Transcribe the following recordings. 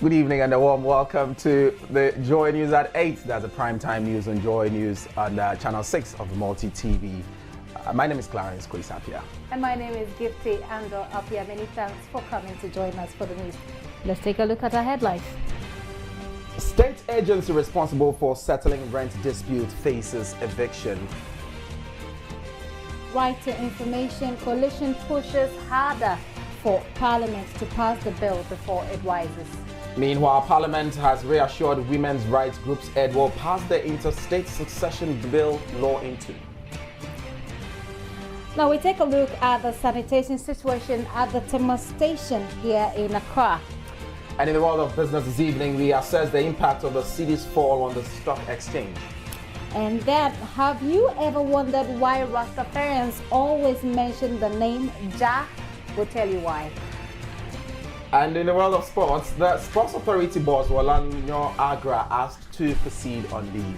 Good evening and a warm welcome to the Joy News at 8. That's a primetime news on Joy News on Channel 6 of Multi TV. My name is Clarence Koisapia. And my name is Gifty Ando Apia. Many thanks for coming to join us for the news. Let's take a look at our headlines. State agency responsible for settling rent dispute faces eviction. Right to Information Coalition pushes harder for Parliament to pass the bill before it rises. Meanwhile, Parliament has reassured women's rights groups it will pass the interstate succession bill law into. Now we take a look at the sanitation situation at the Tema station here in Accra. And in the world of business this evening, we assess the impact of the city's fall on the stock exchange. And that, have you ever wondered why Rastafarians always mention the name Jah? We'll tell you why. And in the world of sports, the Sports Authority boss Walanyo Agra asked to proceed on leave.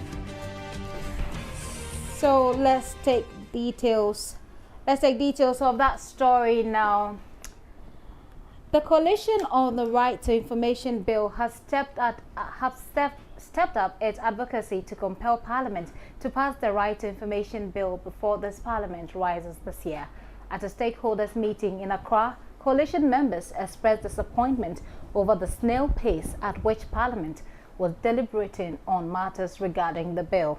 So let's take details. Let's take details of that story now. The Coalition on the Right to Information Bill has stepped up its advocacy to compel Parliament to pass the Right to Information Bill before this Parliament rises this year. At a stakeholders meeting in Accra, Coalition members expressed disappointment over the snail pace at which Parliament was deliberating on matters regarding the bill.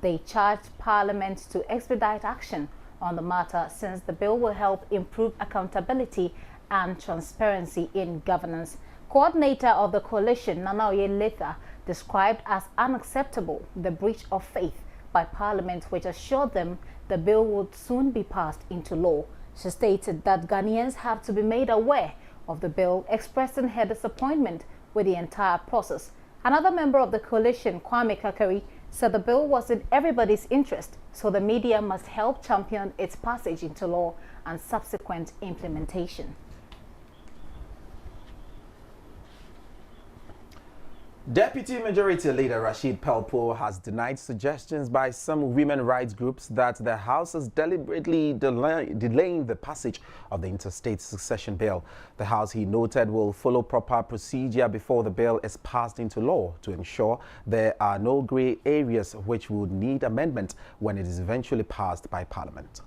They charged Parliament to expedite action on the matter since the bill will help improve accountability and transparency in governance. Coordinator of the coalition, Nanaoye Letha, described as unacceptable the breach of faith by Parliament, which assured them the bill would soon be passed into law. She stated that Ghanaians have to be made aware of the bill, expressing her disappointment with the entire process. Another member of the coalition, Kwame Kakari, said the bill was in everybody's interest, so the media must help champion its passage into law and subsequent implementation. Deputy Majority Leader Rashid Pelpo has denied suggestions by some women rights groups that the House is deliberately delaying the passage of the interstate succession bill. The House, he noted, will follow proper procedure before the bill is passed into law to ensure there are no grey areas which would need amendment when it is eventually passed by Parliament.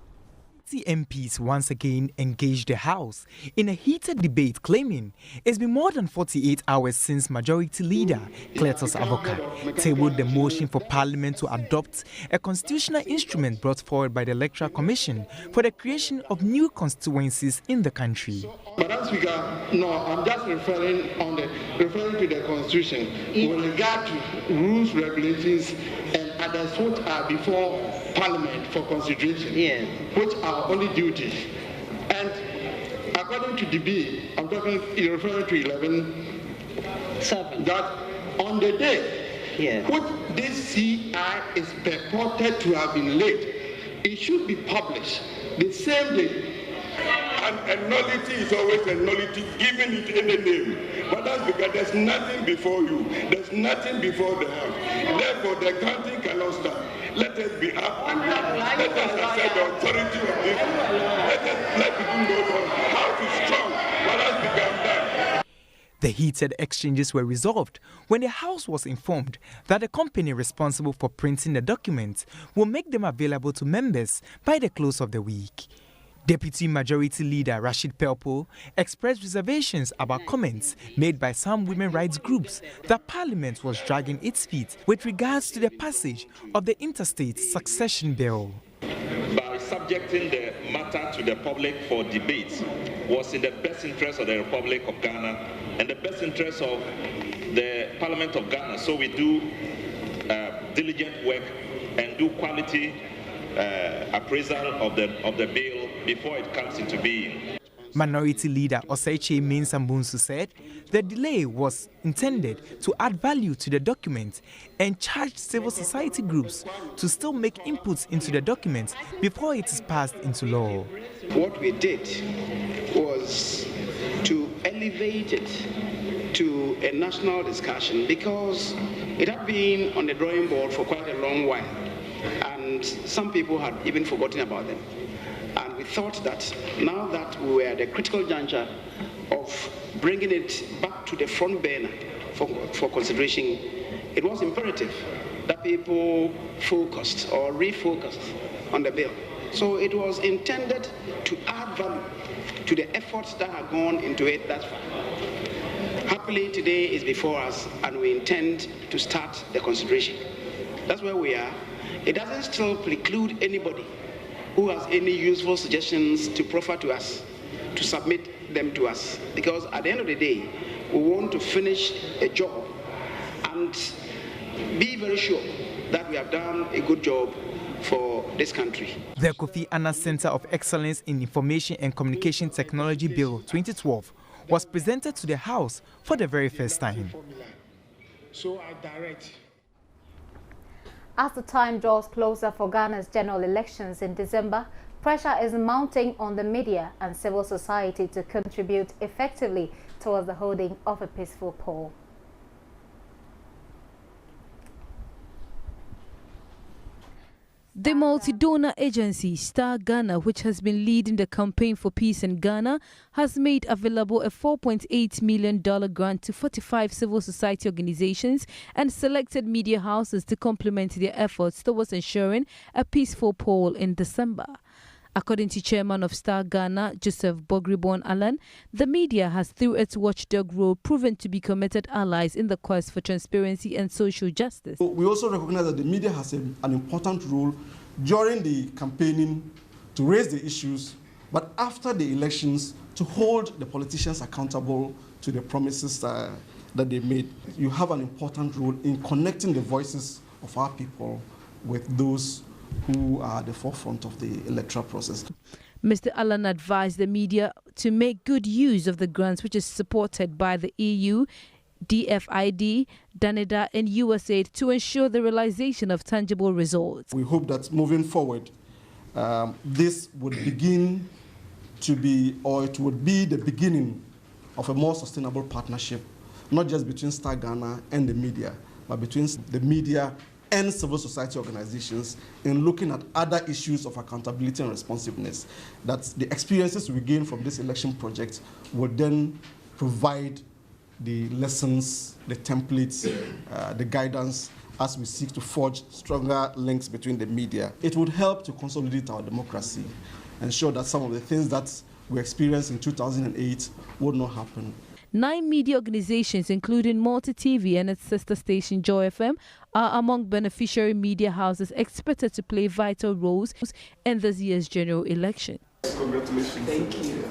MPs once again engaged the House in a heated debate, claiming it's been more than 48 hours since Majority Leader Cletus Avoka tabled the motion for Parliament to adopt a constitutional instrument brought forward by the Electoral Commission for the creation of new constituencies in the country. Madam Speaker, no, I'm just referring to the Constitution with regard to rules, regulations, and others which are before Parliament for consideration, which are only duties. And according to DB, I'm referring to 11.7, that on the day which this CI is purported to have been laid, it should be published the same day. And a nullity is always a nullity, giving it any name. But that's because there's nothing before you. There's nothing before the House. Therefore, the counting cannot start. Let us be up and down. Let us accept the authority of this. Let people know the House is strong. But that's become done. The heated exchanges were resolved when the House was informed that the company responsible for printing the documents will make them available to members by the close of the week. Deputy Majority Leader Rashid Pelpo expressed reservations about comments made by some women rights groups that Parliament was dragging its feet with regards to the passage of the interstate succession bill. By subjecting the matter to the public for debate was in the best interest of the Republic of Ghana and the best interest of the Parliament of Ghana. So we do diligent work and do quality appraisal of the bill before it comes into being. Minority Leader Oseiche Mensah-Mbunsu said the delay was intended to add value to the document and charged civil society groups to still make inputs into the document before it is passed into law. What we did was to elevate it to a national discussion because it had been on the drawing board for quite a long while and some people had even forgotten about them. And we thought that now that we were at the critical juncture of bringing it back to the front burner for consideration, it was imperative that people focused or refocused on the bill. So it was intended to add value to the efforts that have gone into it thus far. Happily, today is before us, and we intend to start the consideration. That's where we are. It doesn't still preclude anybody who has any useful suggestions to proffer to us, to submit them to us. Because at the end of the day, we want to finish a job and be very sure that we have done a good job for this country. The Kofi Annan Center of Excellence in Information and Communication Technology Bill 2012 was presented to the House for the very first time. So I direct. As the time draws closer for Ghana's general elections in December, pressure is mounting on the media and civil society to contribute effectively towards the holding of a peaceful poll. The multi-donor agency Star Ghana, which has been leading the campaign for peace in Ghana, has made available a $4.8 million grant to 45 civil society organizations and selected media houses to complement their efforts towards ensuring a peaceful poll in December. According to Chairman of Star Ghana, Joseph Bogribon-Allen, the media has, through its watchdog role, proven to be committed allies in the quest for transparency and social justice. We also recognize that the media has an important role during the campaigning to raise the issues, but after the elections to hold the politicians accountable to the promises that they made. You have an important role in connecting the voices of our people with those who are at the forefront of the electoral process. Mr. Allen advised the media to make good use of the grants, which is supported by the EU, DFID, Danida and USAID to ensure the realization of tangible results. We hope that moving forward, this would begin to be, or it would be the beginning of a more sustainable partnership, not just between Star Ghana and the media, but between the media and civil society organizations in looking at other issues of accountability and responsiveness, that the experiences we gain from this election project would then provide the lessons, the templates, the guidance as we seek to forge stronger links between the media. It would help to consolidate our democracy, ensure that some of the things that we experienced in 2008 would not happen. 9 media organizations, including Multi TV and its sister station Joy FM, are among beneficiary media houses expected to play vital roles in this year's general election. Congratulations. Thank you.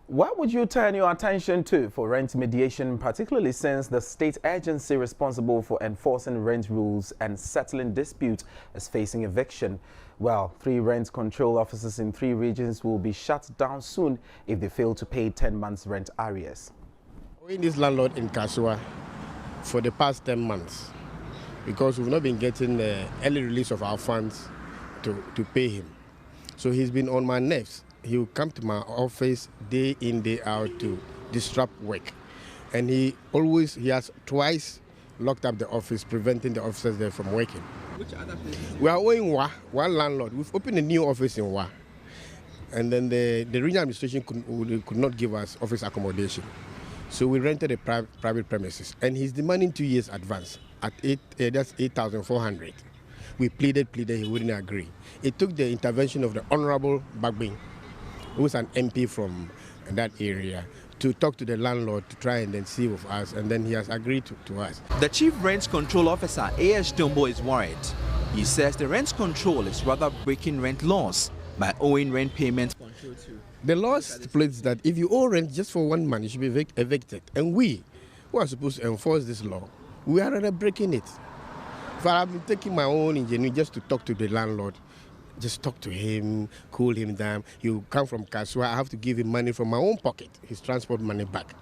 What would you turn your attention to for rent mediation, particularly since the state agency responsible for enforcing rent rules and settling disputes is facing eviction? Well, 3 rent control offices in 3 regions will be shut down soon if they fail to pay 10 months rent arrears. Owing this landlord in Kasua for the past 10 months because we've not been getting the early release of our funds to pay him. So he's been on my nerves. He will come to my office day in, day out to disrupt work. And he has twice locked up the office, preventing the officers there from working. Which other place? We are owing one landlord. We've opened a new office in Wa. And then the regional administration could not give us office accommodation. So we rented a private premises. And he's demanding 2 years advance at that's 8,400. We pleaded, he wouldn't agree. It took the intervention of the Honorable Bagbin, who was an MP from that area, to talk to the landlord to try and then see with us, and then he has agreed to us. The Chief Rent Control Officer, A.S. Dombo, is worried. He says the rent control is rather breaking rent laws by owing rent payment control to. The law stipulates that if you owe rent just for 1 month, you should be evicted. And we, who are supposed to enforce this law, we are rather breaking it. But I've been taking my own ingenuity just to talk to the landlord. Just talk to him, cool him down. He'll come from Kasua. I have to give him money from my own pocket, his transport money back.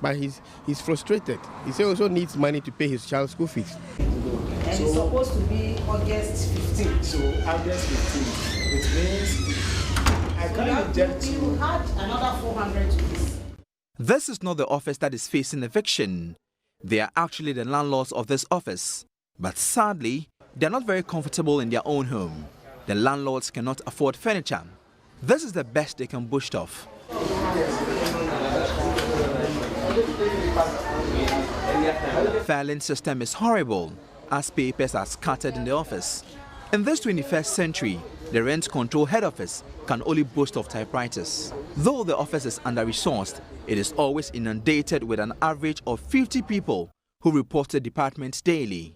But he's frustrated. He also needs money to pay his child's school fees. And it's supposed to be August 15th. So August 15th, it means I can't reject you. You had another 400 rupees. This is not the office that is facing eviction. They are actually the landlords of this office. But sadly, they are not very comfortable in their own home. The landlords cannot afford furniture. This is the best they can boast of. Filing system is horrible, as papers are scattered in the office. In this 21st century, the rent control head office can only boast of typewriters. Though the office is under-resourced, it is always inundated with an average of 50 people who report to the department daily.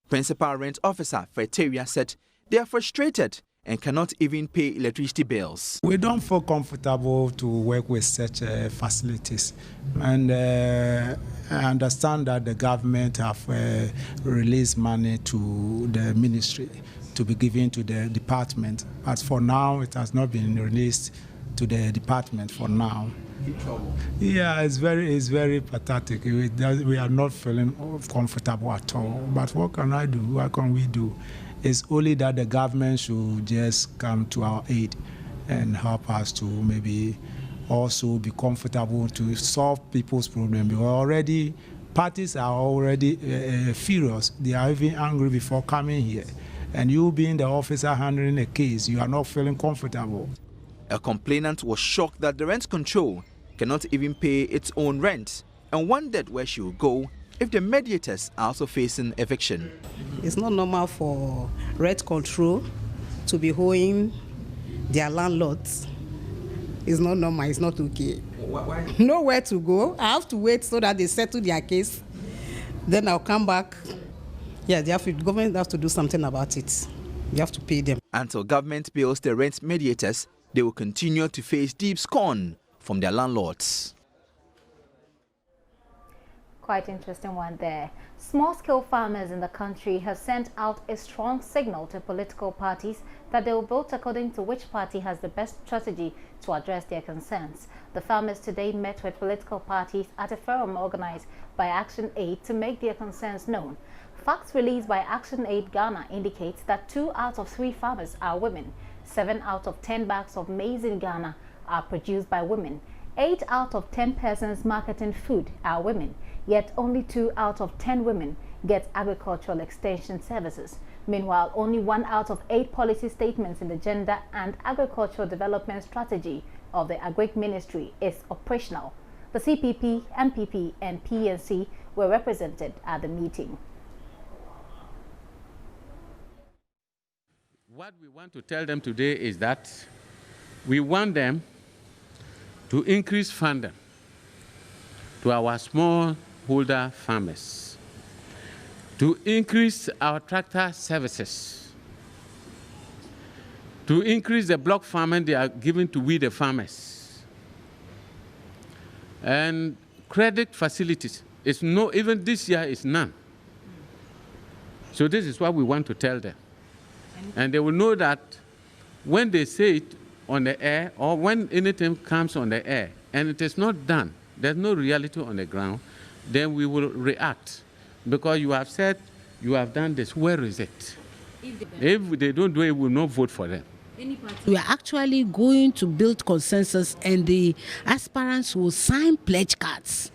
Principal Rent Officer Feteria said they are frustrated and cannot even pay electricity bills. We don't feel comfortable to work with such facilities. And I understand that the government have released money to the ministry to be given to the department. But for now, it has not been released to the department for now. Yeah, it's very pathetic. We are not feeling comfortable at all. But what can I do? What can we do? It's only that the government should just come to our aid and help us to maybe also be comfortable to solve people's problems. Because already, parties are already furious. They are even angry before coming here. And you being the officer handling a case, you are not feeling comfortable. A complainant was shocked that the rent control cannot even pay its own rent and wondered where she would go if the mediators are also facing eviction. It's not normal for rent control to be owing their landlords. It's not normal, it's not okay. Why? Nowhere to go. I have to wait so that they settle their case. Then I'll come back. Yeah, the government has to do something about it. You have to pay them. Until government pays the rent mediators, they will continue to face deep scorn from their landlords. Quite interesting one there. Small-scale farmers in the country have sent out a strong signal to political parties that they will vote according to which party has the best strategy to address their concerns. The farmers today met with political parties at a forum organized by Action Aid to make their concerns known. Facts released by Action Aid Ghana indicates that 2 out of 3 farmers are women. 7 out of 10 bags of maize in Ghana are produced by women. 8 out of 10 persons marketing food are women. Yet only 2 out of 10 women get agricultural extension services. Meanwhile, only 1 out of 8 policy statements in the Gender and Agricultural Development Strategy of the Agric Ministry is operational. The CPP, MPP and PNC were represented at the meeting. What we want to tell them today is that we want them to increase funding to our smallholder farmers, to increase our tractor services, to increase the block farming they are giving to we the farmers, and credit facilities. It's no, even this year is none. So this is what we want to tell them. And they will know that when they say it on the air or when anything comes on the air and it is not done, there's no reality on the ground, then we will react. Because you have said, you have done this, where is it? If they don't do it, we will not vote for them. We are actually going to build consensus and the aspirants will sign pledge cards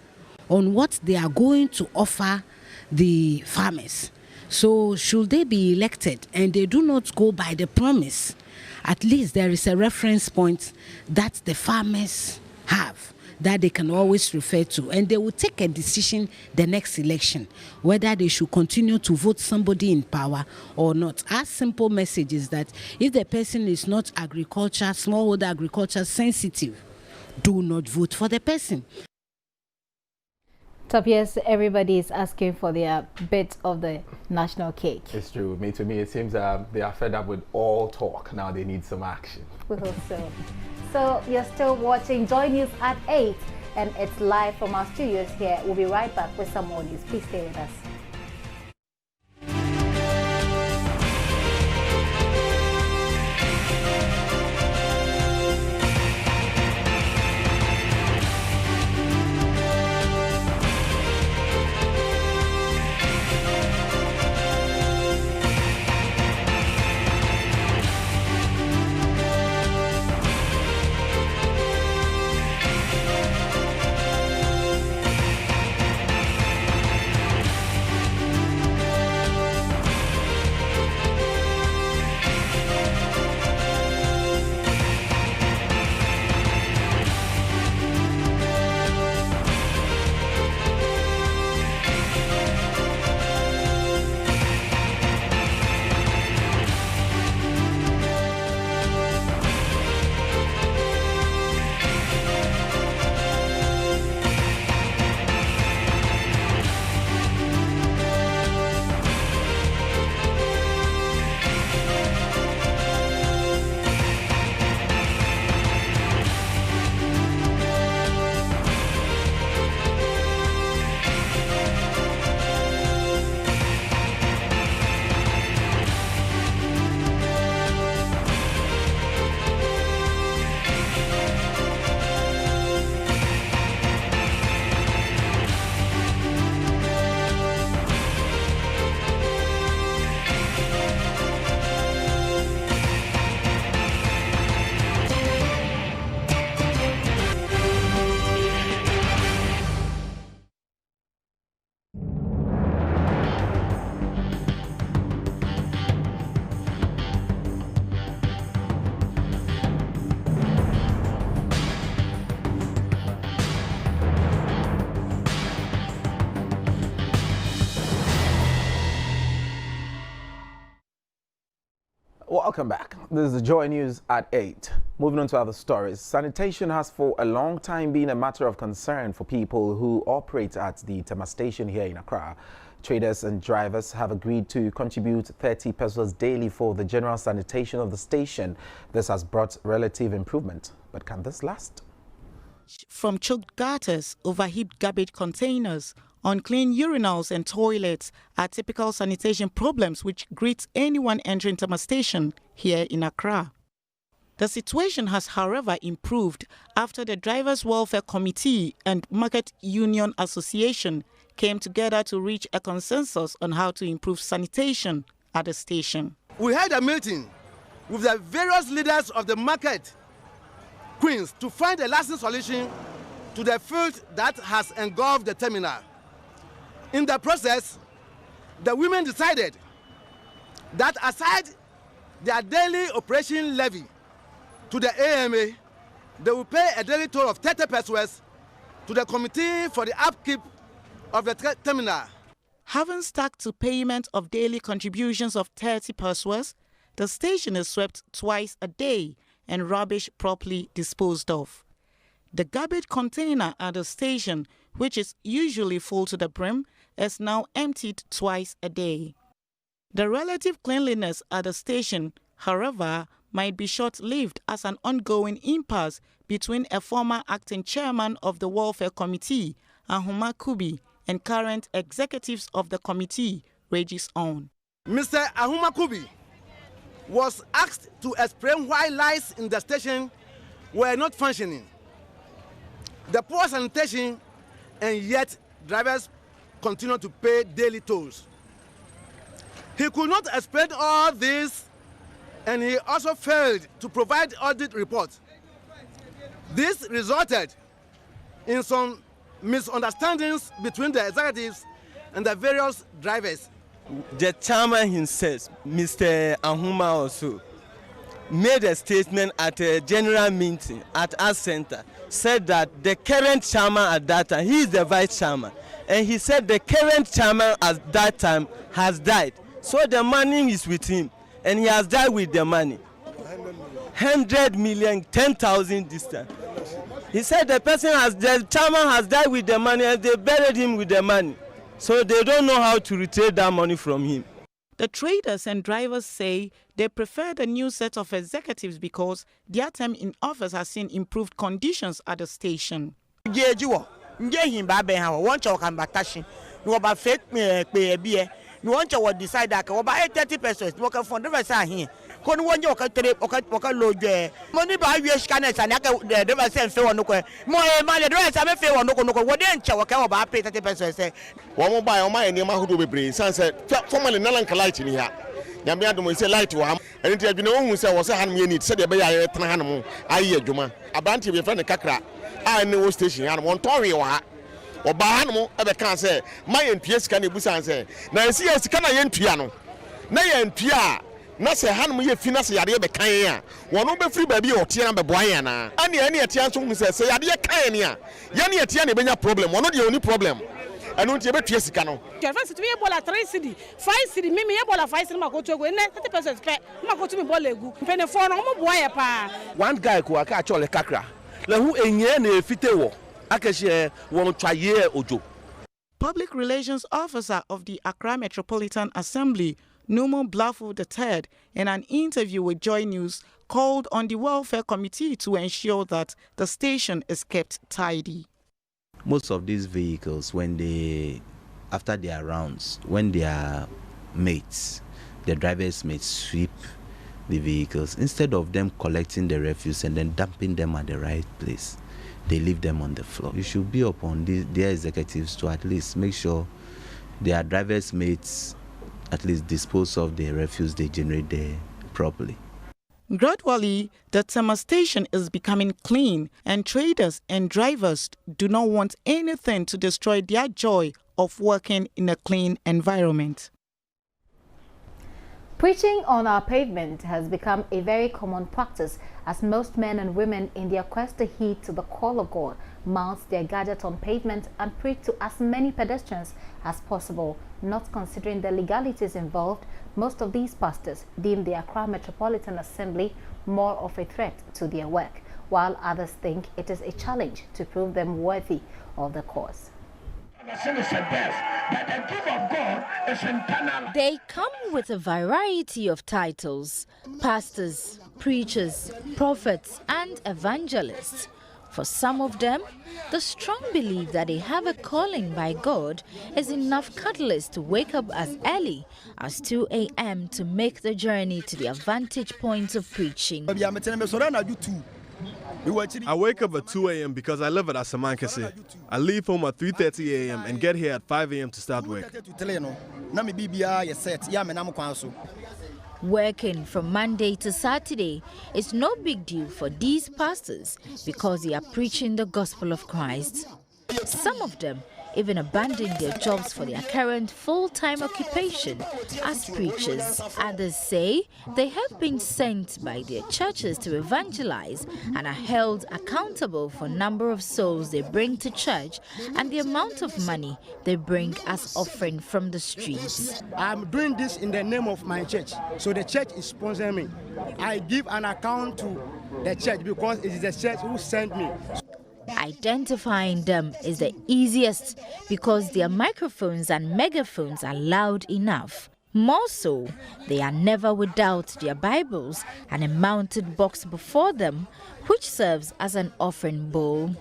on what they are going to offer the farmers. So should they be elected and they do not go by the promise, at least there is a reference point that the farmers have that they can always refer to, and they will take a decision the next election whether they should continue to vote somebody in power or not. Our simple message is that if the person is not agriculture, smallholder agriculture sensitive, do not vote for the person. Top, yes, everybody is asking for their bit of the national cake. It's true. To me, it seems they are fed up with all talk. Now they need some action. We hope so. So you're still watching Joy News at 8, and it's live from our studios here. We'll be right back with some more news. Please stay with us. Welcome back. This is the Joy News at 8. Moving on to other stories. Sanitation has for a long time been a matter of concern for people who operate at the Tema station here in Accra. Traders and drivers have agreed to contribute 30 pesos daily for the general sanitation of the station. This has brought relative improvement. But can this last? From choked gutters, overheaped garbage containers, unclean urinals and toilets are typical sanitation problems which greet anyone entering Tema station here in Accra. The situation has, however, improved after the Drivers' Welfare Committee and Market Union Association came together to reach a consensus on how to improve sanitation at the station. We had a meeting with the various leaders of the market queens to find a lasting solution to the filth that has engulfed the terminal. In the process, the women decided that aside their daily operation levy to the AMA, they will pay a daily toll of 30 pesos to the committee for the upkeep of the terminal. Having stuck to payment of daily contributions of 30 pesos, the station is swept twice a day and rubbish properly disposed of. The garbage container at the station, which is usually full to the brim, is now emptied twice a day. The relative cleanliness at the station, however, might be short-lived as an ongoing impasse between a former acting chairman of the Welfare Committee, Ahuma Kubi, and current executives of the committee rages on. Mr. Ahuma Kubi was asked to explain why lights in the station were not functioning, the poor sanitation, and yet drivers continue to pay daily tolls. He could not explain all this, and he also failed to provide audit reports. This resulted in some misunderstandings between the executives and the various drivers. The chairman himself, Mr. Ahuma, also made a statement at a general meeting at our center, said that the current chairman at that time, he is the vice chairman, and he said the current chairman at that time has died. So the money is with him, and he has died with the money. 100 million, 10,000 this time. He said the chairman has died with the money, and they buried him with the money. So they don't know how to retrieve that money from him. The traders and drivers say they prefer the new set of executives because their term in office has seen improved conditions at the station. You want to decide that about 30 pesos working for the rest here. Can one you can load money by your scanners and the never send for no more money dress. I'm a fair one. No, what didn't you about pay 30 pesos? One more buy on my name who be brave. Sunset, formerly Nalanka light in here. Yamiadum say light to him, and it had been known who was a hand unit, said the bay I Tranamo, I hear Juma, a banty with friend Kakra. I know station and one Tory or Bahano ever can say, my NPS can be answer. Now, see us can I end piano. Nay and Pia, not say Hanmu Finas Yadia Kaya, one over free baby or Tiana Boyana. Any attention says, say, Adia Kaya, Yanni Tiani Benya problem, one of the only problem. I don't ever Tiesicano. First to be able 3 city, 5 city, maybe able 5 city, go to go in 30% spec, go to me bolegu, penny for no boy pa. One guy who I catch all the Kakra, who in yen fitewo. Public Relations Officer of the Accra Metropolitan Assembly, Numo Blafo III, in an interview with Joy News, called on the Welfare Committee to ensure that the station is kept tidy. Most of these vehicles, after their rounds, when their mates, the drivers' mates sweep the vehicles, instead of them collecting the refuse and then dumping them at the right place, they leave them on the floor. It should be upon their executives to at least make sure their drivers' mates at least dispose of the refuse they generate there properly. Gradually, the Tema station is becoming clean, and traders and drivers do not want anything to destroy their joy of working in a clean environment. Preaching on our pavement has become a very common practice as most men and women in their quest to heed to the call of God mount their gadgets on pavement and preach to as many pedestrians as possible, not considering the legalities involved Most of these pastors deem the Accra Metropolitan Assembly more of a threat to their work, while others think it is a challenge to prove them worthy of the cause. They come with a variety of titles: pastors, preachers, prophets, and evangelists. For some of them, the strong belief that they have a calling by God is enough catalyst to wake up as early as 2 a.m. to make the journey to their vantage points of preaching. I wake up at 2 a.m. because I live at Asamankese. I leave home at 3:30 a.m. and get here at 5 a.m. to start work. Working from Monday to Saturday is no big deal for these pastors because they are preaching the gospel of Christ. Some of them even abandon their jobs for their current full-time occupation as preachers. Others say they have been sent by their churches to evangelize and are held accountable for number of souls they bring to church and the amount of money they bring as offering from the streets. I'm doing this in the name of my church, so the church is sponsoring me. I give an account to the church because it is the church who sent me. Identifying them is the easiest because their microphones and megaphones are loud enough. More so, they are never without their Bibles and a mounted box before them, which serves as an offering bowl.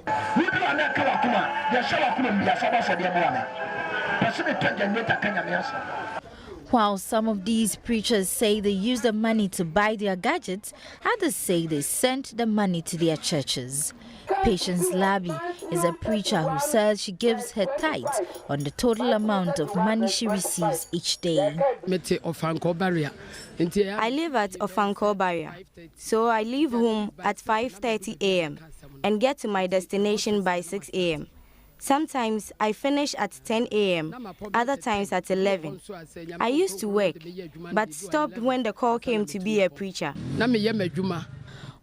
While some of these preachers say they use the money to buy their gadgets, others say they sent the money to their churches. Patience Labi is a preacher who says she gives her tithes on the total amount of money she receives each day. I live at Ofanko Barrier, so I leave home at 5:30 a.m. and get to my destination by 6 a.m. Sometimes I finish at 10 a.m., other times at 11. I used to work, but stopped when the call came to be a preacher.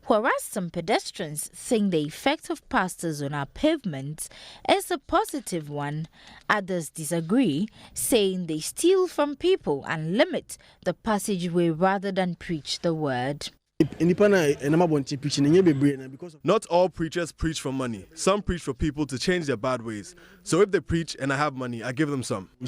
Whereas some pedestrians think the effect of pastors on our pavements is a positive one, others disagree, saying they steal from people and limit the passageway rather than preach the word. Not all preachers preach for money. Some preach for people to change their bad ways. So if they preach and I have money, I give them some. The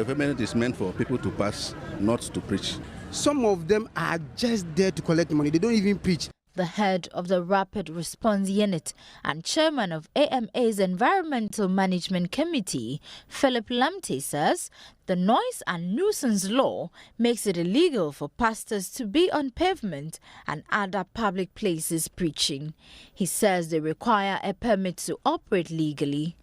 payment is meant for people to pass, not to preach. Some of them are just there to collect money. They don't even preach. The head of the Rapid Response Unit and chairman of AMA's Environmental Management Committee, Philip Lamte, says the noise and nuisance law makes it illegal for pastors to be on pavement and other public places preaching. He says they require a permit to operate legally.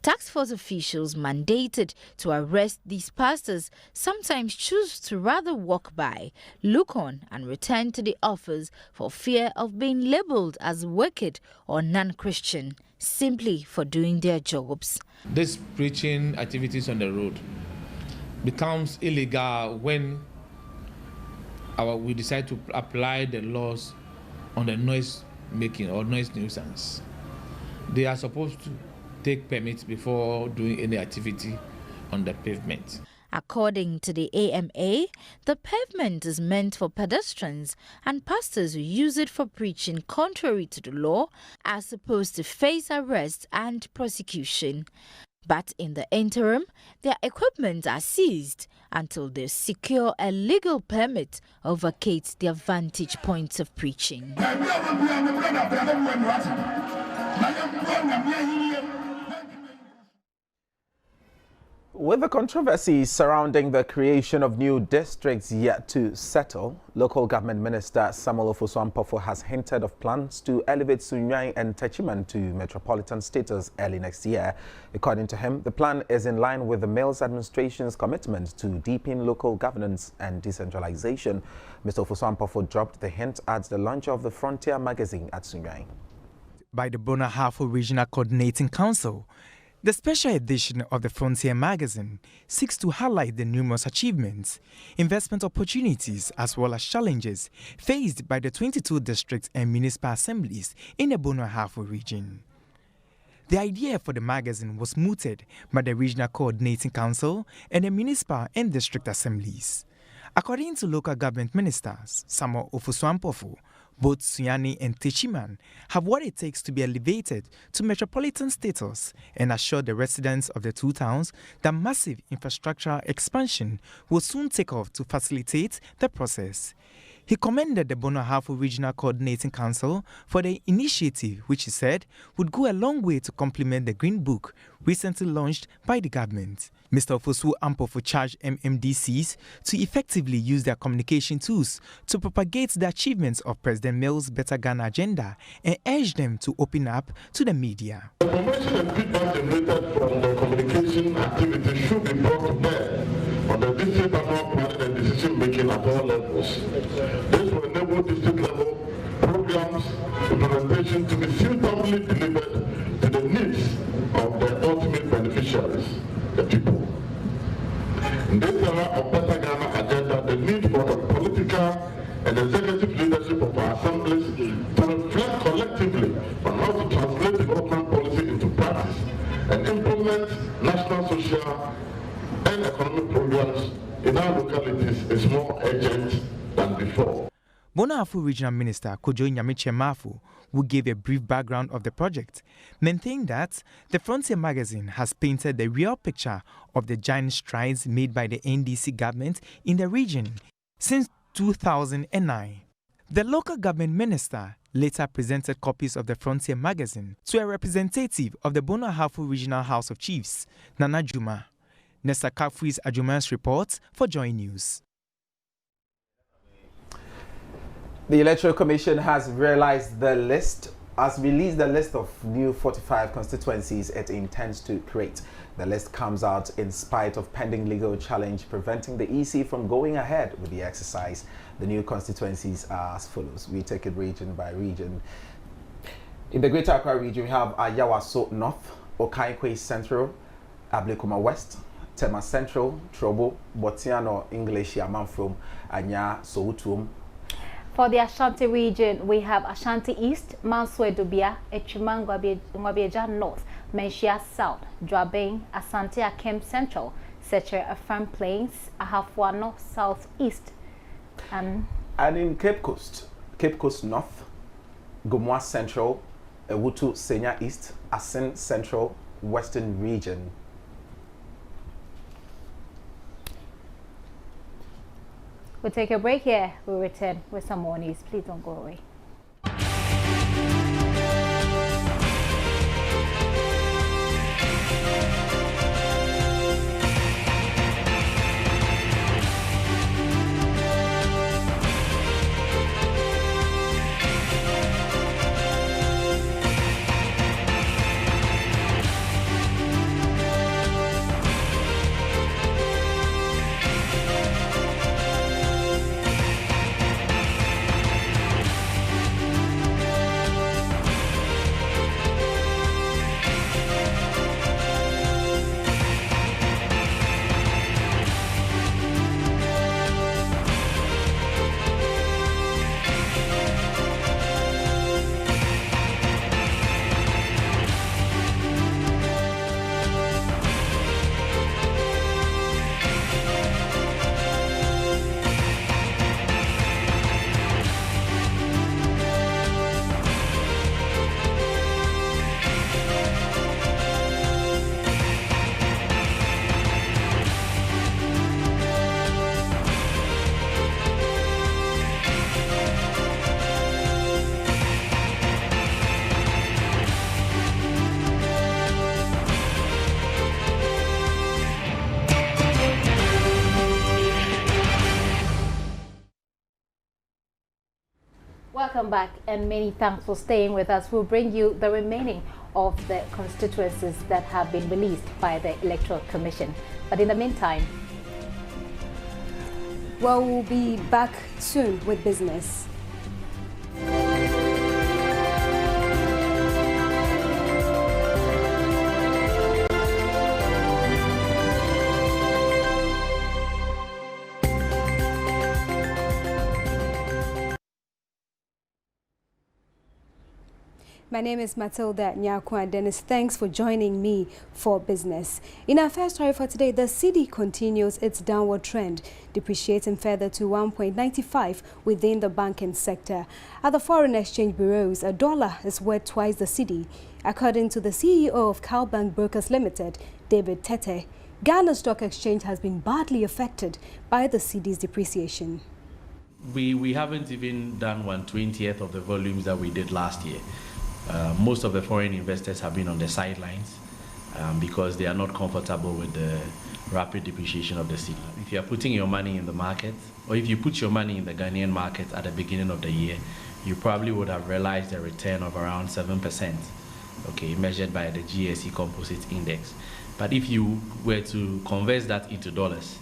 Task force officials mandated to arrest these pastors sometimes choose to rather walk by, look on and return to the office for fear of being labelled as wicked or non-Christian, simply for doing their jobs. This preaching activities on the road becomes illegal when we decide to apply the laws on the noise making or noise nuisance. They are supposed to take permits before doing any activity on the pavement. According to the AMA, the pavement is meant for pedestrians and pastors who use it for preaching contrary to the law are supposed to face arrest and prosecution. But in the interim, their equipment are seized until they secure a legal permit or vacate their vantage points of preaching. With the controversy surrounding the creation of new districts yet to settle, local government minister Samuel Ofosu-Ampofo has hinted of plans to elevate Sunyani and Techiman to metropolitan status early next year. According to him, the plan is in line with the Mills administration's commitment to deepen local governance and decentralization. Mr. Ofosu-Ampofo dropped the hint at the launch of the Frontier magazine at Sunyani. By the Bona Hafo Regional Coordinating Council, the special edition of the Frontier magazine seeks to highlight the numerous achievements, investment opportunities, as well as challenges faced by the 22 districts and municipal assemblies in the Bona Hafo region. The idea for the magazine was mooted by the Regional Coordinating Council and the Municipal and District Assemblies. According to local government ministers, Samuel Ofosu-Ampofo, both Sunyani and Techiman have what it takes to be elevated to metropolitan status and assure the residents of the two towns that massive infrastructural expansion will soon take off to facilitate the process. He commended the Bono Ahafo Regional Coordinating Council for the initiative, which he said would go a long way to complement the Green Book recently launched by the government. Mr. Ofosu-Ampofo charged MMDCs to effectively use their communication tools to propagate the achievements of President Mills' Better Ghana agenda and urged them to open up to the media. The information and feedback generated from the communication activity should be brought to bear on the district annual planning and decision making at all levels. This will enable district level programs implementation to be suitably delivered to the needs of the ultimate beneficiaries, the people. In this era of Better Ghana agenda, the need for the political and executive leadership of our assemblies to reflect collectively on how to translate development policy into practice and implement national social and economic programs in our localities is more urgent than before. Bono Ahafo Regional Minister Kojo Nyamiche Mafu, who gave a brief background of the project, maintained that the Frontier magazine has painted the real picture of the giant strides made by the NDC government in the region since 2009. The local government minister later presented copies of the Frontier magazine to a representative of the Bono Ahafo Regional House of Chiefs, Nana Juma. Nesta Kafui's Ajuman's report for Joy News. The Electoral Commission has released the list of new 45 constituencies it intends to create. The list comes out in spite of pending legal challenge preventing the EC from going ahead with the exercise. The new constituencies are as follows. We take it region by region. In the Greater Accra region, we have Ayawaso North, Okaikwe Central, Ablekuma West, Tema Central, Trobo, Botiano, English, Yamanfrom, Anya, Soutum. For the Ashanti region, we have Ashanti East, Manswe Dubia, Echiman Ngwabieja North, Menshia South, Dwabeng, Asante Akem Central, Seche Afam Plains, Ahafwano South East. And in Cape Coast North, Gomwa Central, Ewutu Senya East, Asin Central, Western region. We'll take a break here. We'll return with some more news. Please don't go away. Welcome back and many thanks for staying with us. We'll bring you the remaining of the constituencies that have been released by the Electoral Commission. But in the meantime, well, we'll be back soon with business. My name is Matilda Nyakwa Dennis. Thanks for joining me for business. In our first story for today, the cedi continues its downward trend, depreciating further to 1.95 within the banking sector. At the foreign exchange bureaus, a dollar is worth twice the cedi. According to the CEO of Cowbank Brokers Limited, David Tete, Ghana Stock Exchange has been badly affected by the cedi's depreciation. We haven't even done 1/20th of the volumes that we did last year. Most of the foreign investors have been on the sidelines because they are not comfortable with the rapid depreciation of the cedi. If you are putting your money in the market, or if you put your money in the Ghanaian market at the beginning of the year, you probably would have realized a return of around 7%, okay, measured by the GSE Composite Index. But if you were to convert that into dollars,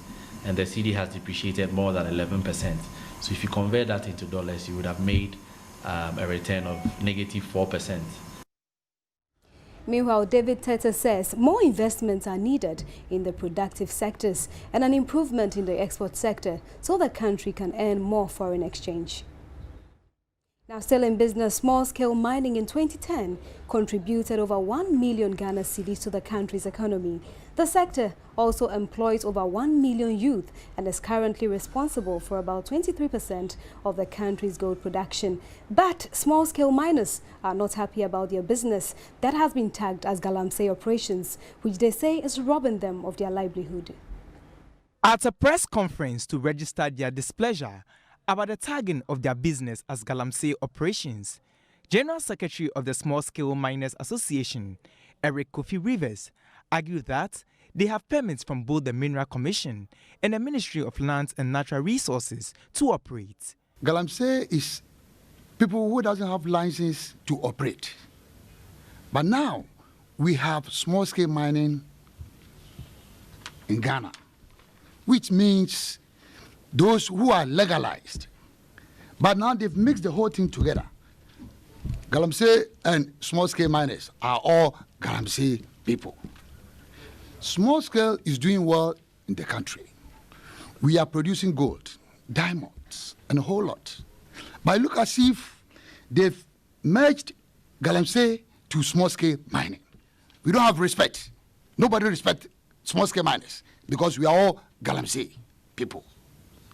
and the cedi has depreciated more than 11%, so if you convert that into dollars, you would have made a return of -4%. Meanwhile, David Tete says more investments are needed in the productive sectors and an improvement in the export sector so the country can earn more foreign exchange. Now, still in business, small-scale mining in 2010 contributed over 1 million Ghana cedis to the country's economy. The sector also employs over 1 million youth and is currently responsible for about 23% of the country's gold production. But small-scale miners are not happy about their business that has been tagged as galamsey operations, which they say is robbing them of their livelihood. At a press conference to register their displeasure about the tagging of their business as galamsey operations, General Secretary of the Small Scale Miners Association, Eric Kofi Rivers, argued that they have permits from both the Mineral Commission and the Ministry of Lands and Natural Resources to operate. Galamsey is people who doesn't have license to operate. But now we have small scale mining in Ghana, which means those who are legalized. But now they've mixed the whole thing together. Galamsey and small scale miners are all galamsey people. Small scale is doing well in the country. We are producing gold, diamonds, and a whole lot. But look as if they've merged galamsey to small scale mining. We don't have respect. Nobody respects small scale miners because we are all galamsey people.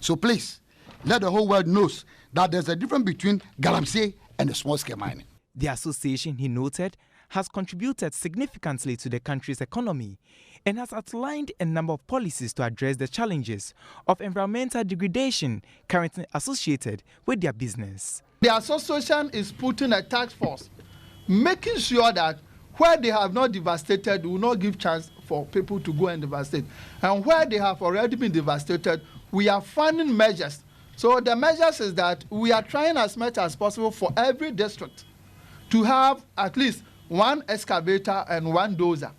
So please, let the whole world know that there's a difference between galamsey and the small-scale mining. The association, he noted, has contributed significantly to the country's economy and has outlined a number of policies to address the challenges of environmental degradation currently associated with their business. The association is putting a task force, making sure that where they have not devastated, we will not give chance for people to go and devastate. And where they have already been devastated, we are funding measures. So the measures is that we are trying as much as possible for every district to have at least one excavator and one dozer.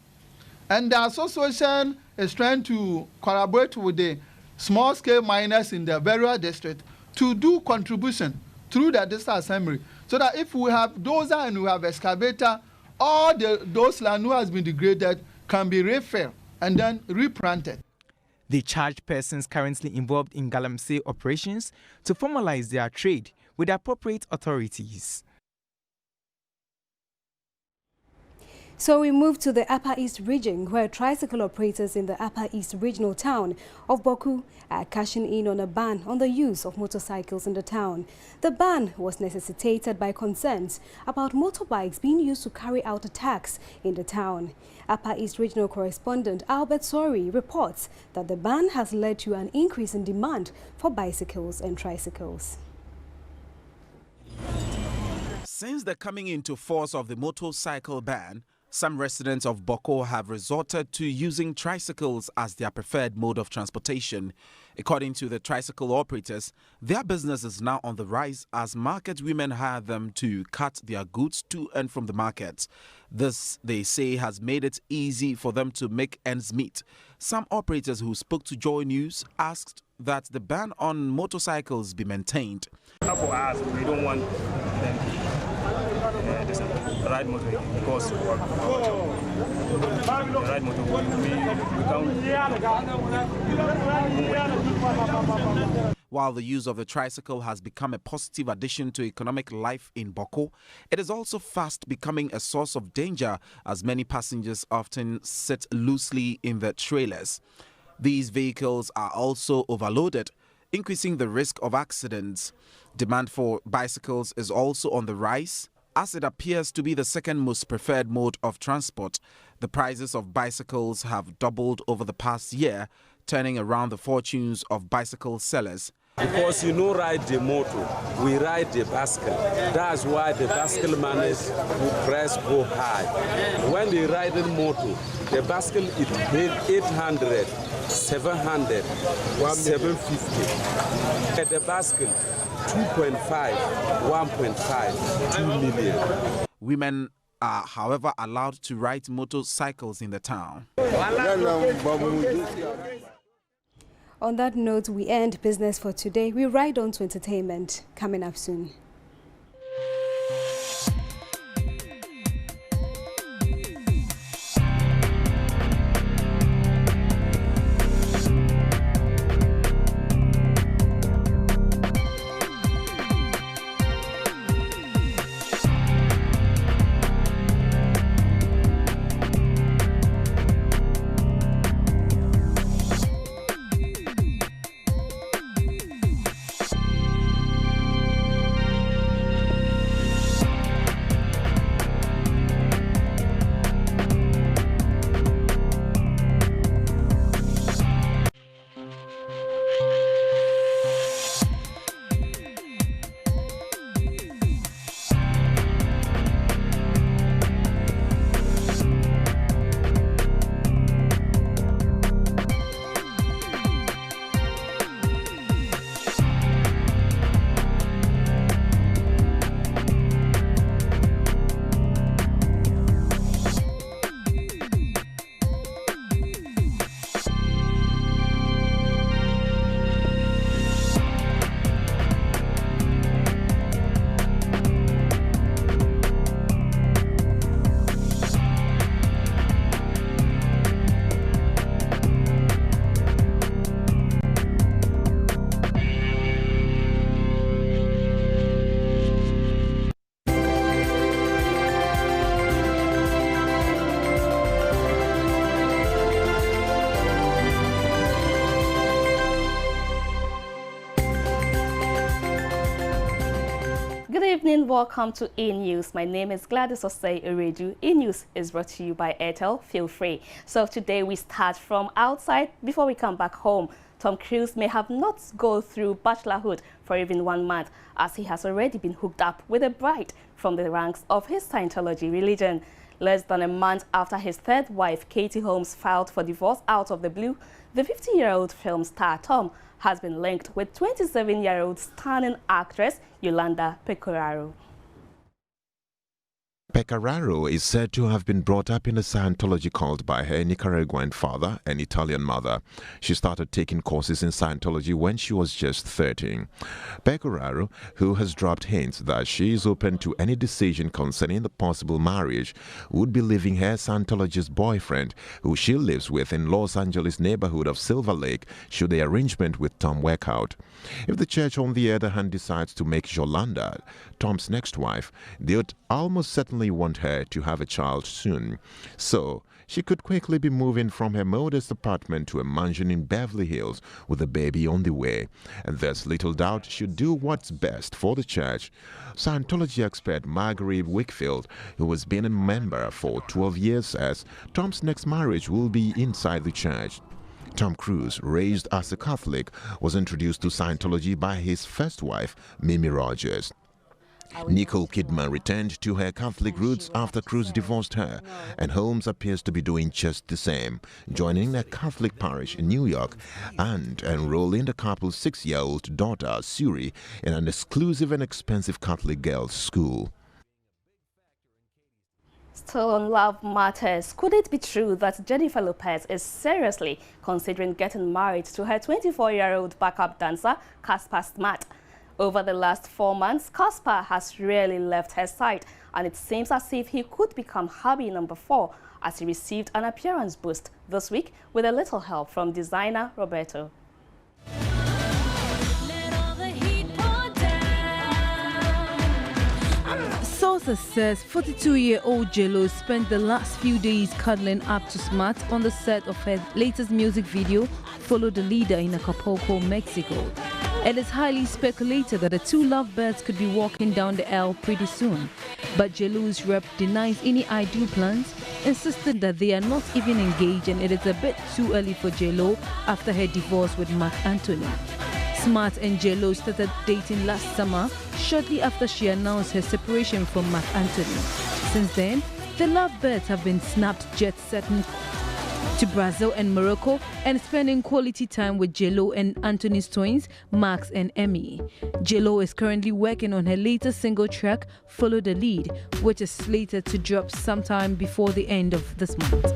And the association is trying to collaborate with the small-scale miners in the various districts to do contribution through the district assembly, so that if we have dozer and we have excavator, all those land who has been degraded can be refilled and then replanted. They charged persons currently involved in galamsey operations to formalize their trade with the appropriate authorities. So we move to the Upper East region, where tricycle operators in the Upper East regional town of Boku are cashing in on a ban on the use of motorcycles in the town. The ban was necessitated by concerns about motorbikes being used to carry out attacks in the town. Upper East regional correspondent Albert Sori reports that the ban has led to an increase in demand for bicycles and tricycles. Since the coming into force of the motorcycle ban, some residents of Boko have resorted to using tricycles as their preferred mode of transportation. According to the tricycle operators, their business is now on the rise as market women hire them to cart their goods to and from the markets. This, they say, has made it easy for them to make ends meet. Some operators who spoke to Joy News asked that the ban on motorcycles be maintained. For us, we don't want them ride motor because ride motor we While the use of the tricycle has become a positive addition to economic life in Boko, it is also fast becoming a source of danger as many passengers often sit loosely in the trailers. These vehicles are also overloaded, increasing the risk of accidents. Demand for bicycles is also on the rise, as it appears to be the second most preferred mode of transport. The prices of bicycles have doubled over the past year, turning around the fortunes of bicycle sellers. Because you know ride the motor, we ride the bicycle. That's why the bicycle managed to price go high. When they ride the motor, the bicycle it paid 800, 700, 750. The bicycle 2.5, 1.5, 2 million. Women are, however, allowed to ride motorcycles in the town. On that note, we end business for today. We ride on to entertainment. Coming up soon. Welcome to E-News. My name is Gladys Osei Eredu. E-News is brought to you by Airtel. Feel free. So today we start from outside before we come back home. Tom Cruise may have not gone through bachelorhood for even 1 month, as he has already been hooked up with a bride from the ranks of his Scientology religion. Less than a month after his third wife, Katie Holmes, filed for divorce out of the blue, the 50-year-old film star Tom has been linked with 27-year-old stunning actress Yolanda Pecoraro. Pecoraro is said to have been brought up in a Scientology cult by her Nicaraguan father and Italian mother. She started taking courses in Scientology when she was just 13. Pecoraro, who has dropped hints that she is open to any decision concerning the possible marriage, would be leaving her Scientologist boyfriend, who she lives with in Los Angeles neighborhood of Silver Lake, should the arrangement with Tom work out. If the church, on the other hand, decides to make Yolanda Tom's next wife, they would almost certainly want her to have a child soon. So she could quickly be moving from her modest apartment to a mansion in Beverly Hills with a baby on the way. And there's little doubt she'll do what's best for the church. Scientology expert Marguerite Wickfield, who has been a member for 12 years, says Tom's next marriage will be inside the church. Tom Cruise, raised as a Catholic, was introduced to Scientology by his first wife, Mimi Rogers. Nicole Kidman returned to her Catholic roots after Cruise divorced her, and Holmes appears to be doing just the same, joining a Catholic parish in New York and enrolling the couple's 6-year-old daughter, Suri, in an exclusive and expensive Catholic girls' school. Still on love matters, could it be true that Jennifer Lopez is seriously considering getting married to her 24-year-old backup dancer, Casper Smart? Over the last 4 months, Casper has rarely left her side, and it seems as if he could become hubby number 4 as he received an appearance boost this week with a little help from designer Roberto. Reuters says 42-year-old J-Lo spent the last few days cuddling up to Smart on the set of her latest music video, Follow the Leader, in Acapulco, Mexico. It is highly speculated that the two lovebirds could be walking down the aisle pretty soon. But J-Lo's rep denies any I do plans, insisted that they are not even engaged and it is a bit too early for J-Lo after her divorce with Marc Anthony. Smart and J-Lo started dating last summer, shortly after she announced her separation from Marc Anthony. Since then, the lovebirds have been snapped jet-setting to Brazil and Morocco and spending quality time with J-Lo and Anthony's twins, Max and Emmy. J-Lo is currently working on her latest single track, Follow the Lead, which is slated to drop sometime before the end of this month.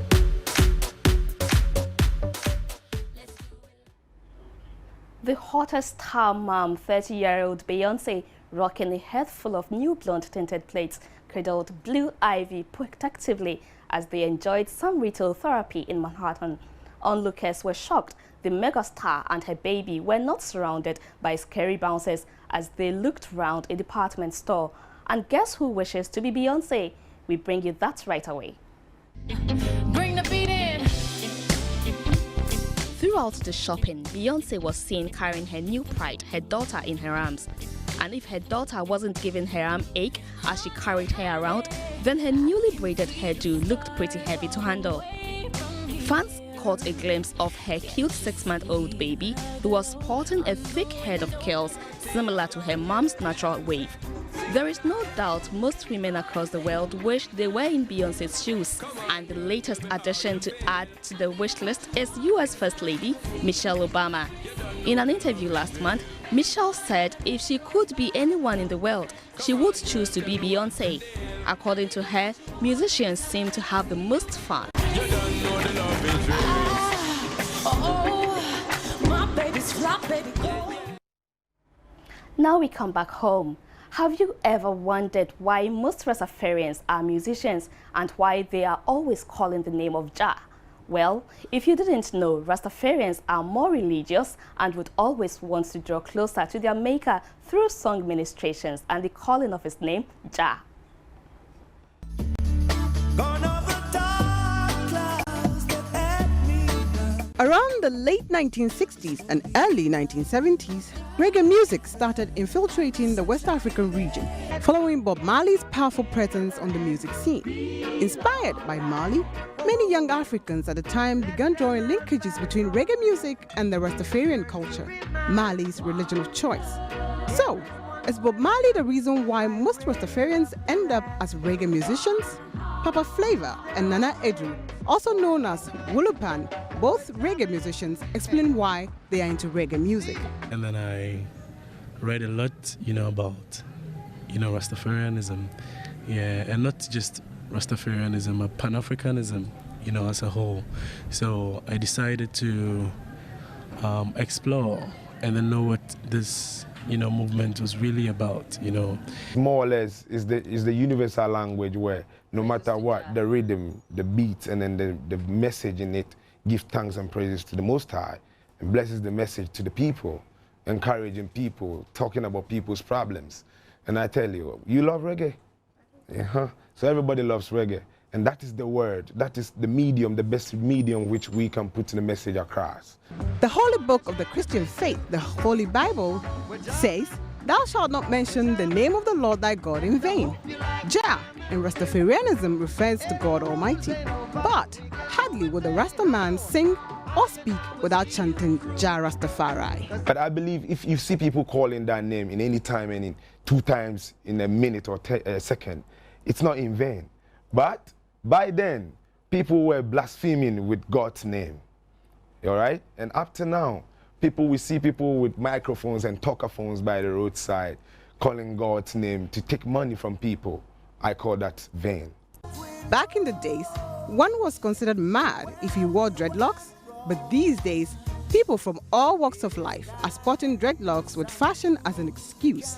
The hottest star mom, 30-year-old Beyonce, rocking a head full of new blonde tinted plates, cradled Blue Ivy protectively as they enjoyed some retail therapy in Manhattan. Onlookers were shocked the megastar and her baby were not surrounded by scary bouncers as they looked round a department store. And guess who wishes to be Beyonce? We bring you that right away. Bring the beat in. Throughout the shopping, Beyonce was seen carrying her new pride, her daughter, in her arms. And if her daughter wasn't giving her arm ache as she carried her around, then her newly braided hairdo looked pretty heavy to handle. Fans caught a glimpse of her cute 6-month-old baby who was sporting a thick head of curls similar to her mom's natural wave. There is no doubt most women across the world wish they were in Beyonce's shoes. And the latest addition to add to the wish list is US First Lady Michelle Obama. In an interview last month, Michelle said if she could be anyone in the world, she would choose to be Beyonce. According to her, musicians seem to have the most fun. Now we come back home. Have you ever wondered why most Rastafarians are musicians and why they are always calling the name of Jah? Well, if you didn't know, Rastafarians are more religious and would always want to draw closer to their maker through song ministrations and the calling of his name, Jah. Around the late 1960s and early 1970s, reggae music started infiltrating the West African region, following Bob Marley's powerful presence on the music scene. Inspired by Marley, many young Africans at the time began drawing linkages between reggae music and the Rastafarian culture, Marley's religion of choice. So, is Bob Marley the reason why most Rastafarians end up as reggae musicians? Papa Flavor and Nana Edu, also known as Wulupan, both reggae musicians, explain why they are into reggae music. And then I read a lot, about, Rastafarianism, and not just Rastafarianism, but Pan-Africanism, as a whole. So I decided to explore and then know what this, movement was really about, More or less is the universal language where no matter what, the rhythm, the beat, and then the message in it give thanks and praises to the Most High and blesses the message to the people, encouraging people, talking about people's problems. And I tell you, you love reggae? So everybody loves reggae. And that is the word, that is the medium, the best medium which we can put the message across. The holy book of the Christian faith, the Holy Bible, says, "Thou shalt not mention the name of the Lord thy God in vain." Jah in Rastafarianism refers to God Almighty. But hardly would the Rasta man sing or speak without chanting Jah Rastafari. But I believe if you see people calling that name in any time and in 2 times in a minute or a second, it's not in vain. But by then, people were blaspheming with God's name. All right? And up to now, we see people with microphones and talkaphones by the roadside calling God's name to take money from people. I call that vain. Back in the days, one was considered mad if he wore dreadlocks, but these days, people from all walks of life are sporting dreadlocks with fashion as an excuse.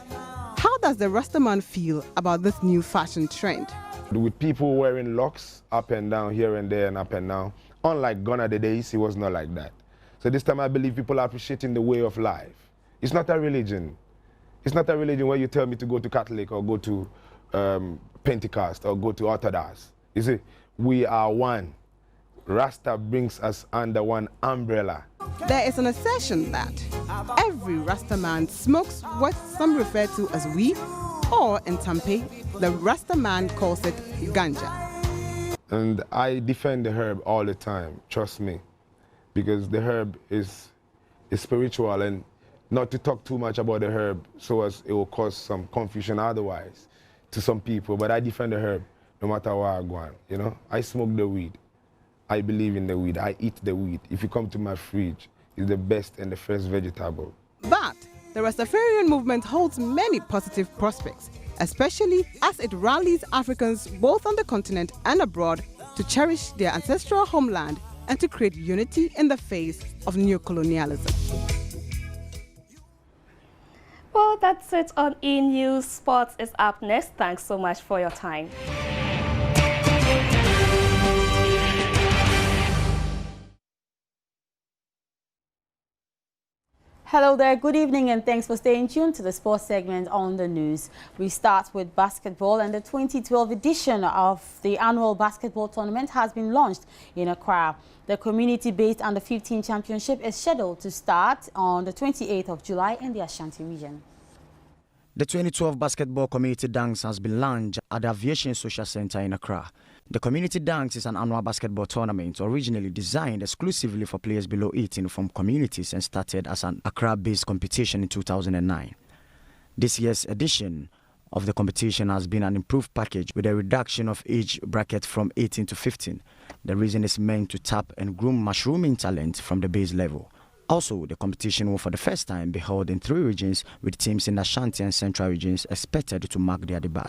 How does the Rastaman feel about this new fashion trend? With people wearing locks up and down, here and there and up and down, unlike gone are the days, it was not like that. So this time I believe people are appreciating the way of life. It's not a religion. It's not a religion where you tell me to go to Catholic or go to Pentecost or go to Orthodox. You see, we are one. Rasta brings us under one umbrella. There is an assertion that every Rasta man smokes what some refer to as weed, or in Tampe, the Rasta man calls it ganja. And I defend the herb all the time, trust me, because the herb is spiritual, and not to talk too much about the herb so as it will cause some confusion otherwise to some people, but I defend the herb no matter where I go on, you know. I smoke the weed. I believe in the weed. I eat the weed. If you come to my fridge, it's the best and the first vegetable. But the Rastafarian movement holds many positive prospects, especially as it rallies Africans both on the continent and abroad to cherish their ancestral homeland and to create unity in the face of neocolonialism. Well, that's it on E-News. Sports is up next. Thanks so much for your time. Hello there, good evening, and thanks for staying tuned to the sports segment on the news. We start with basketball, and the 2012 edition of the annual basketball tournament has been launched in Accra. The community-based under-15 championship is scheduled to start on the 28th of July in the Ashanti region. The 2012 Basketball Community Dance has been launched at the Aviation Social Center in Accra. The Community Dance is an annual basketball tournament originally designed exclusively for players below 18 from communities and started as an Accra-based competition in 2009. This year's edition of the competition has been an improved package with a reduction of age bracket from 18 to 15. The reason is meant to tap and groom mushrooming talent from the base level. Also, the competition will for the first time be held in 3 regions, with teams in the Ashanti and Central regions expected to mark their debut.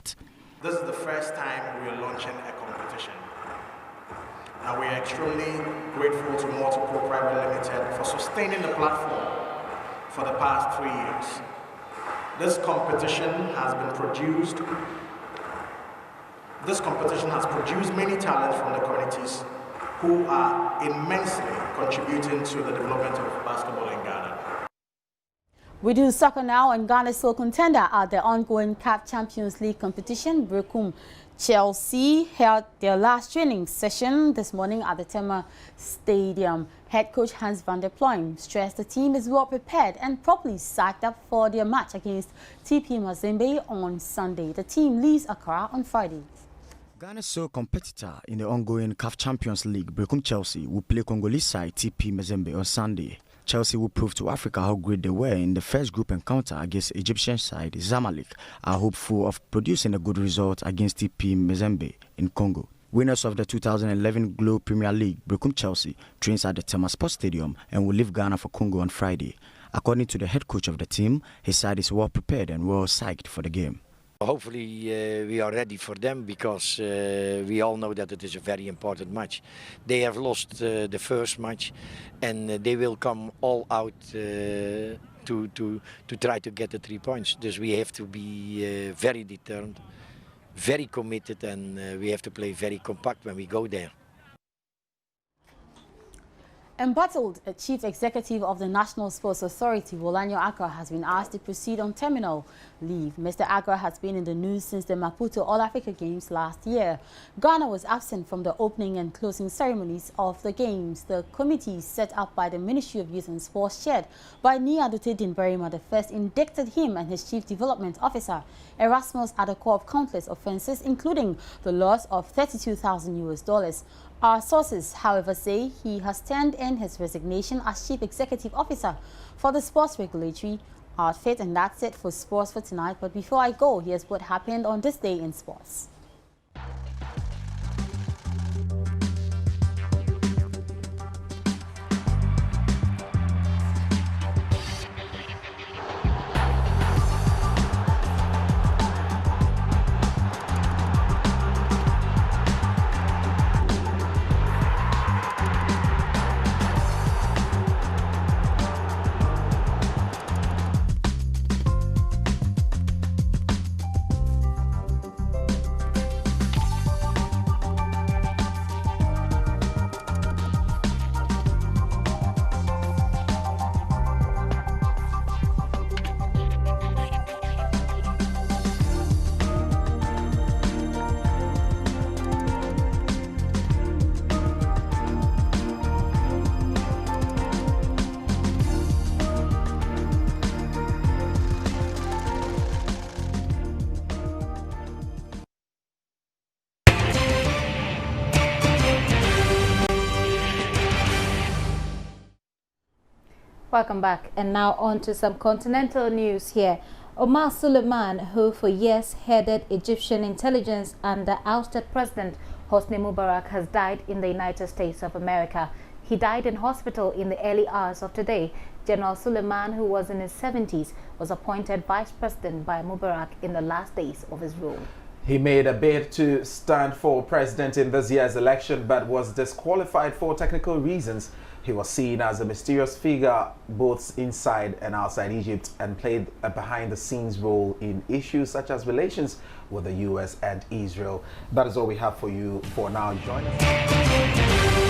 This is the first time we are launching a competition. And we are extremely grateful to Multiple Private Limited for sustaining the platform for the past 3 years. This competition has produced many talents from the communities who are immensely contributing to the development of basketball in Ghana. We do soccer now, and Ghana's sole contender at the ongoing CAF Champions League competition, Brekum Chelsea, held their last training session this morning at the Tema Stadium. Head coach Hans van der Ploem stressed the team is well prepared and properly psyched up for their match against TP Mazembe on Sunday. The team leaves Accra on Friday. Ghana's sole competitor in the ongoing CAF Champions League, Brekum Chelsea, will play Congolese side TP Mazembe on Sunday. Chelsea will prove to Africa how great they were in the first group encounter against Egyptian side Zamalek, are hopeful of producing a good result against TP Mazembe in Congo. Winners of the 2011 Globe Premier League, Brekum Chelsea, trains at the Tema Sports Stadium and will leave Ghana for Congo on Friday. According to the head coach of the team, his side is well prepared and well psyched for the game. Hopefully we are ready for them, because we all know that it is a very important match. They have lost the first match, and they will come all out to try to get the 3 points. Thus we have to be very determined, very committed, and we have to play very compact when we go there. Embattled Chief Executive of the National Sports Authority, Wolanyo Agra, has been asked to proceed on terminal leave. Mr. Agra has been in the news since the Maputo All-Africa Games last year. Ghana was absent from the opening and closing ceremonies of the Games. The committee set up by the Ministry of Youth and Sports, chaired by Niadote Dinberima I, indicted him and his Chief Development Officer, Erasmus, at a core of countless offences, including the loss of $32,000. Our sources, however, say he has turned in his resignation as Chief Executive Officer for the Sports Regulatory Outfit, and that's it for sports for tonight. But before I go, here's what happened on this day in sports. Welcome back. And now on to some continental news here. Omar Suleiman, who for years headed Egyptian intelligence under ousted President Hosni Mubarak, has died in the United States of America. He died in hospital in the early hours of today. General Suleiman, who was in his 70s, was appointed vice president by Mubarak in the last days of his rule. He made a bid to stand for president in this year's election but was disqualified for technical reasons. He was seen as a mysterious figure both inside and outside Egypt and played a behind-the-scenes role in issues such as relations with the U.S. and Israel. That is all we have for you for now. Join us.